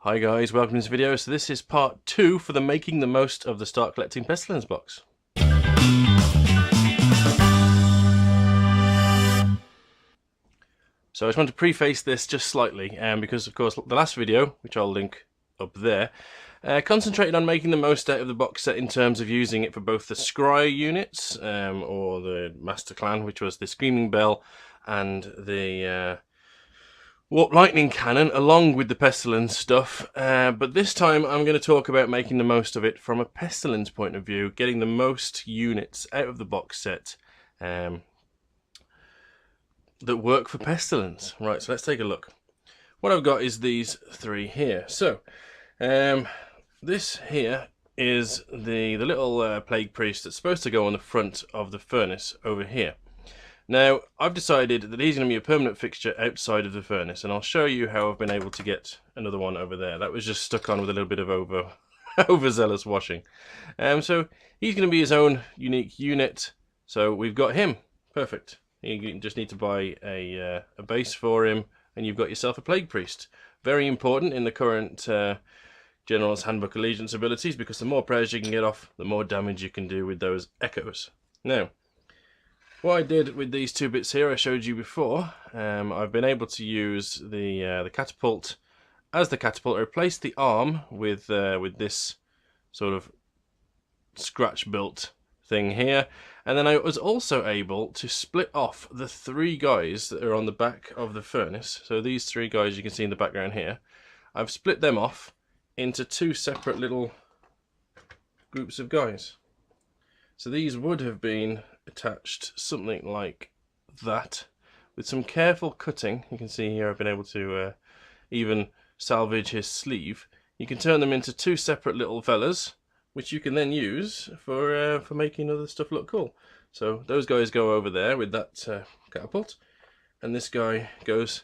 Hi guys, welcome to this video. So this is part 2 for the making the most of the Start Collecting Pestilens box. So I just want to preface this just slightly, because of course the last video, which I'll link up there, concentrated on making the most out of the box set in terms of using it for both the Scry units, or the Master Clan, which was the Screaming Bell and the Warp Lightning Cannon, along with the Pestilens stuff, but this time I'm going to talk about making the most of it from a Pestilens point of view, getting the most units out of the box set that work for Pestilens. Right, so let's take a look. What I've got is these three here. So, this here is the little Plague Priest that's supposed to go on the front of the furnace over here. Now, I've decided that he's going to be a permanent fixture outside of the furnace, and I'll show you how I've been able to get another one over there. That was just stuck on with a little bit of overzealous washing. So he's going to be his own unique unit, so we've got him. Perfect. You just need to buy a base for him, and you've got yourself a Plague Priest. Very important in the current General's Handbook Allegiance abilities, because the more prayers you can get off, the more damage you can do with those echoes. Now, what I did with these two bits here, I showed you before. I've been able to use the catapult as the catapult. I replaced the arm with this sort of scratch-built thing here, and then I was also able to split off the three guys that are on the back of the furnace. So these three guys you can see in the background here, I've split them off into two separate little groups of guys. So these would have been attached something like that. With some careful cutting, you can see here I've been able to even salvage his sleeve. You can turn them into two separate little fellas, which you can then use for making other stuff look cool. So those guys go over there with that catapult, and this guy goes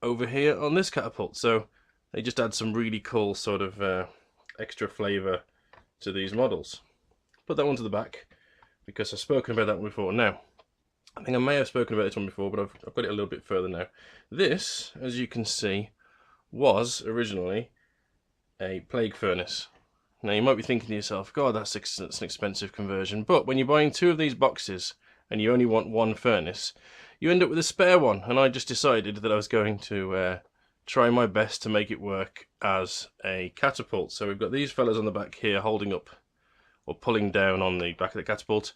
over here on this catapult. So they just add some really cool sort of extra flavour to these models. Put that one to the back, because I've spoken about that one before. Now, I think I may have spoken about this one before, but I've got it a little bit further now. This, as you can see, was originally a plague furnace. Now, you might be thinking to yourself, God, that's an expensive conversion. But when you're buying two of these boxes and you only want one furnace, you end up with a spare one. And I just decided that I was going to try my best to make it work as a catapult. So we've got these fellas on the back here holding up or pulling down on the back of the catapult.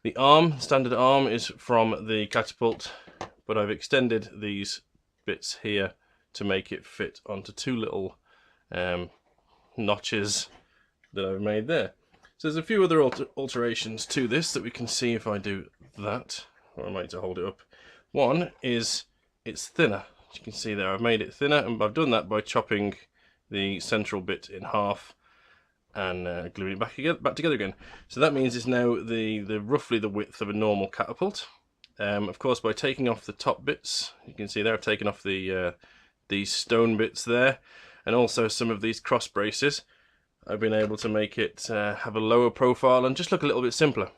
The arm, standard arm, is from the catapult, but I've extended these bits here to make it fit onto two little notches that I've made there. So there's a few other alterations to this that we can see if I do that, or I might need to hold it up. One is it's thinner. As you can see there, I've made it thinner, and I've done that by chopping the central bit in half and gluing it back together again. So that means it's now roughly the width of a normal catapult. Of course, by taking off the top bits, you can see there I've taken off these stone bits there, and also some of these cross braces. I've been able to make it have a lower profile and just look a little bit simpler.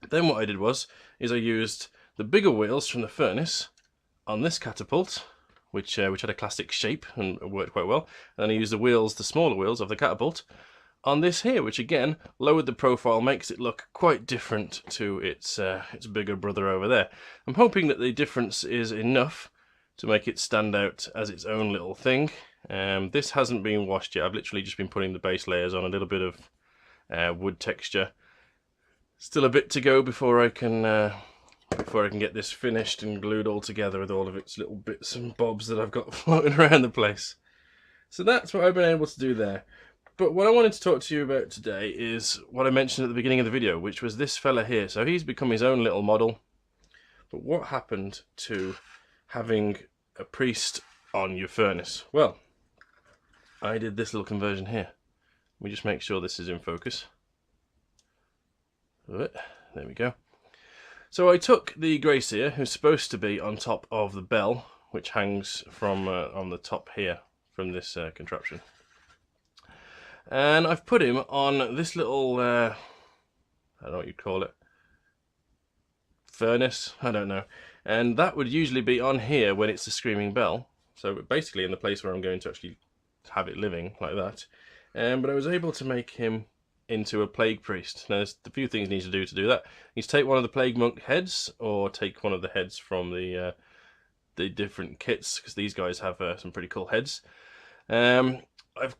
Then what I did is I used the bigger wheels from the furnace on this catapult, which had a classic shape and worked quite well. And then I used the smaller wheels of the catapult on this here, which again lowered the profile, makes it look quite different to its bigger brother over there. I'm hoping that the difference is enough to make it stand out as its own little thing. This hasn't been washed yet. I've literally just been putting the base layers on, a little bit of wood texture. Still a bit to go before I can get this finished and glued all together with all of its little bits and bobs that I've got floating around the place. So that's what I've been able to do there. But what I wanted to talk to you about today is what I mentioned at the beginning of the video, which was this fella here. So he's become his own little model. But what happened to having a priest on your furnace? Well, I did this little conversion here. Let me just make sure this is in focus. There we go. So I took the Grey Seer, who's supposed to be on top of the bell, which hangs from on the top here from this contraption. And I've put him on this little, I don't know what you'd call it, furnace, I don't know. And that would usually be on here when it's the Screaming Bell. So basically in the place where I'm going to actually have it living like that. But I was able to make him into a plague priest. Now there's a few things you need to do that. You need to take one of the plague monk heads, or take one of the heads from the different kits, because these guys have some pretty cool heads. I've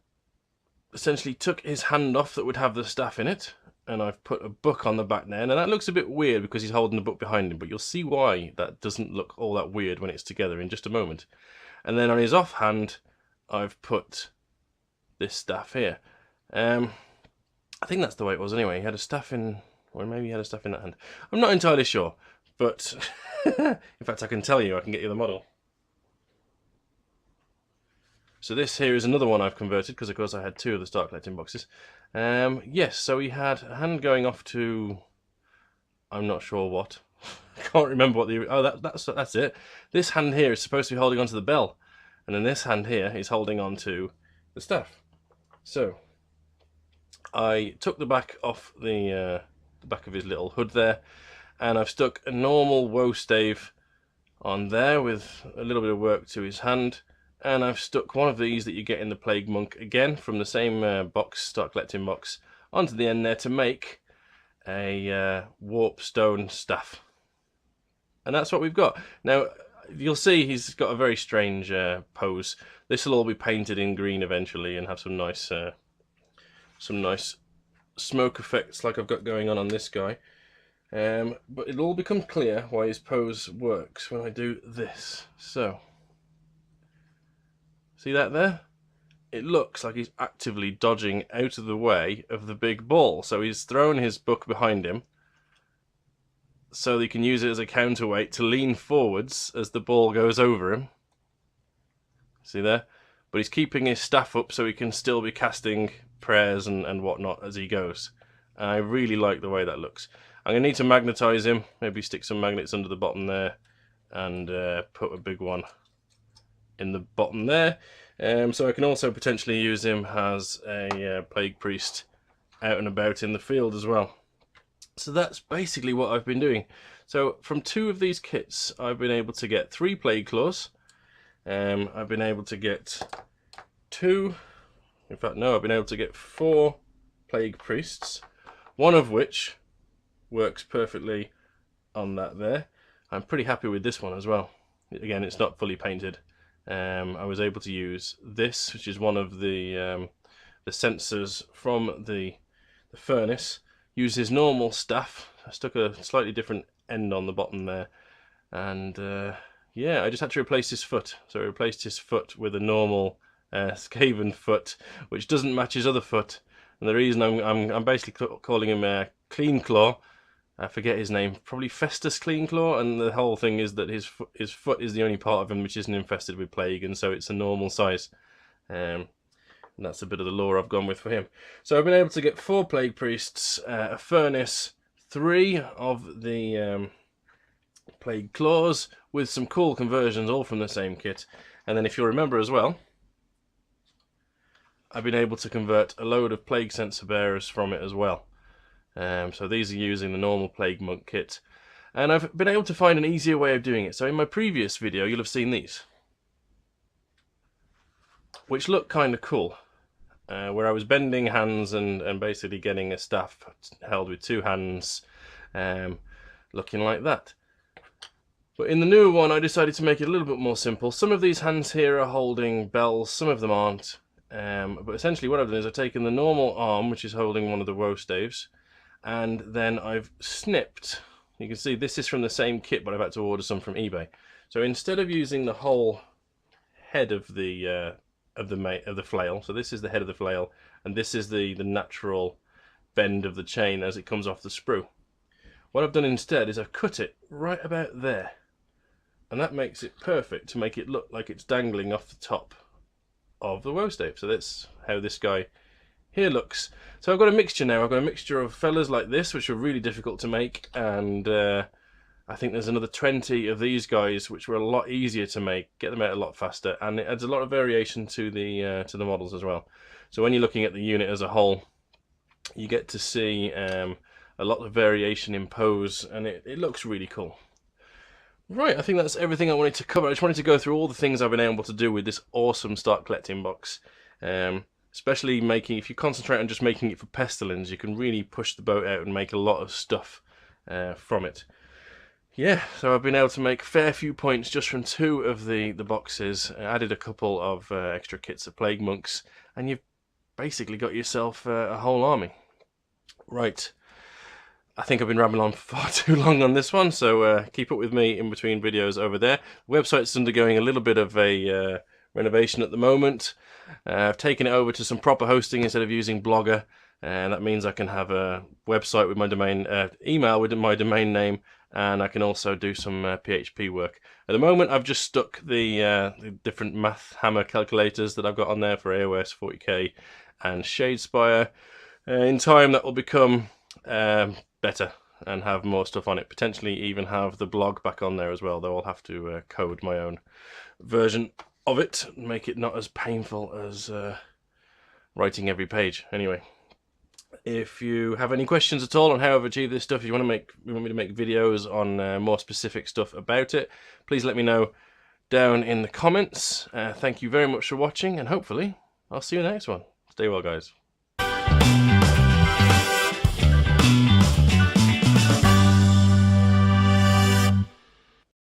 essentially took his hand off that would have the staff in it, and I've put a book on the back there. Now that looks a bit weird because he's holding the book behind him, but you'll see why that doesn't look all that weird when it's together in just a moment. And then on his offhand, I've put this staff here. I think that's the way it was anyway. He had a staff in, or maybe he had a staff in that hand. I'm not entirely sure, but in fact I can tell you, I can get you the model. So this here is another one I've converted, because of course I had two of the start collecting boxes. Yes, so he had a hand going off to, I'm not sure what. I can't remember what the, oh that's it. This hand here is supposed to be holding onto the bell, and then this hand here is holding on to the staff. So I took the back off the back of his little hood there, and I've stuck a normal woe stave on there with a little bit of work to his hand, and I've stuck one of these that you get in the Plague Monk again from the same box, start collecting box, onto the end there to make a warp stone staff. And that's what we've got. Now you'll see he's got a very strange pose. This will all be painted in green eventually and have some nice smoke effects like I've got going on this guy. But it'll all become clear why his pose works when I do this. So, see that there? It looks like he's actively dodging out of the way of the big ball. So he's thrown his book behind him so that he can use it as a counterweight to lean forwards as the ball goes over him. See there? But he's keeping his staff up so he can still be casting prayers and whatnot as he goes. And I really like the way that looks. I'm going to need to magnetize him, maybe stick some magnets under the bottom there, and put a big one in the bottom there. So I can also potentially use him as a plague priest out and about in the field as well. So that's basically what I've been doing. So from two of these kits I've been able to get 3 plague claws. I've been able to get 2, in fact no, I've been able to get 4 plague priests, one of which works perfectly on that there. I'm pretty happy with this one as well. Again, it's not fully painted. I was able to use this, which is one of the sensors from the furnace. Use his normal staff. I stuck a slightly different end on the bottom there, and yeah, I just had to replace his foot. So I replaced his foot with a normal Skaven foot, which doesn't match his other foot. And the reason I'm basically calling him Clean Claw, I forget his name, probably Festus Clean Claw, and the whole thing is that his foot is the only part of him which isn't infested with plague, and so it's a normal size. And that's a bit of the lore I've gone with for him. So I've been able to get 4 plague priests, a furnace, 3 of the plague claws, with some cool conversions all from the same kit. And then if you'll remember as well, I've been able to convert a load of plague sensor bearers from it as well. So these are using the normal plague monk kit, and I've been able to find an easier way of doing it. So in my previous video you'll have seen these, which look kind of cool, where I was bending hands and basically getting a staff held with 2 hands, looking like that. But in the newer one I decided to make it a little bit more simple. Some of these hands here are holding bells, some of them aren't. But essentially what I've done is I've taken the normal arm, which is holding one of the woe staves, and then I've snipped. You can see this is from the same kit, but I've had to order some from eBay. So instead of using the whole head of the flail, so this is the head of the flail, and this is the natural bend of the chain as it comes off the sprue. What I've done instead is I've cut it right about there, and that makes it perfect to make it look like it's dangling off the top of the woe stave. So that's how this guy here looks. So I've got a mixture now. I've got a mixture of fellas like this, which are really difficult to make, and I think there's another 20 of these guys which were a lot easier to make, get them out a lot faster, and it adds a lot of variation to the models as well. So when you're looking at the unit as a whole, you get to see a lot of variation in pose, and it looks really cool. Right, I think that's everything I wanted to cover. I just wanted to go through all the things I've been able to do with this awesome start collecting box. Especially if you concentrate on just making it for Pestillens, you can really push the boat out and make a lot of stuff from it. Yeah, so I've been able to make a fair few points just from 2 of the boxes. I added a couple of extra kits of Plague Monks, and you've basically got yourself a whole army. Right, I think I've been rambling on for far too long on this one, so keep up with me in between videos over there. The website's undergoing a little bit of a renovation at the moment. I've taken it over to some proper hosting instead of using Blogger, and that means I can have a website with my domain, email with my domain name, and I can also do some PHP work. At the moment, I've just stuck the different math hammer calculators that I've got on there for AOS, 40k, and Shadespire. In time, that will become better and have more stuff on it. Potentially even have the blog back on there as well, though I'll have to code my own version of it and make it not as painful as writing every page. Anyway, if you have any questions at all on how I've achieved this stuff, if you want me to make videos on more specific stuff about it, please let me know down in the comments. Thank you very much for watching, and hopefully I'll see you in the next one. Stay well, guys.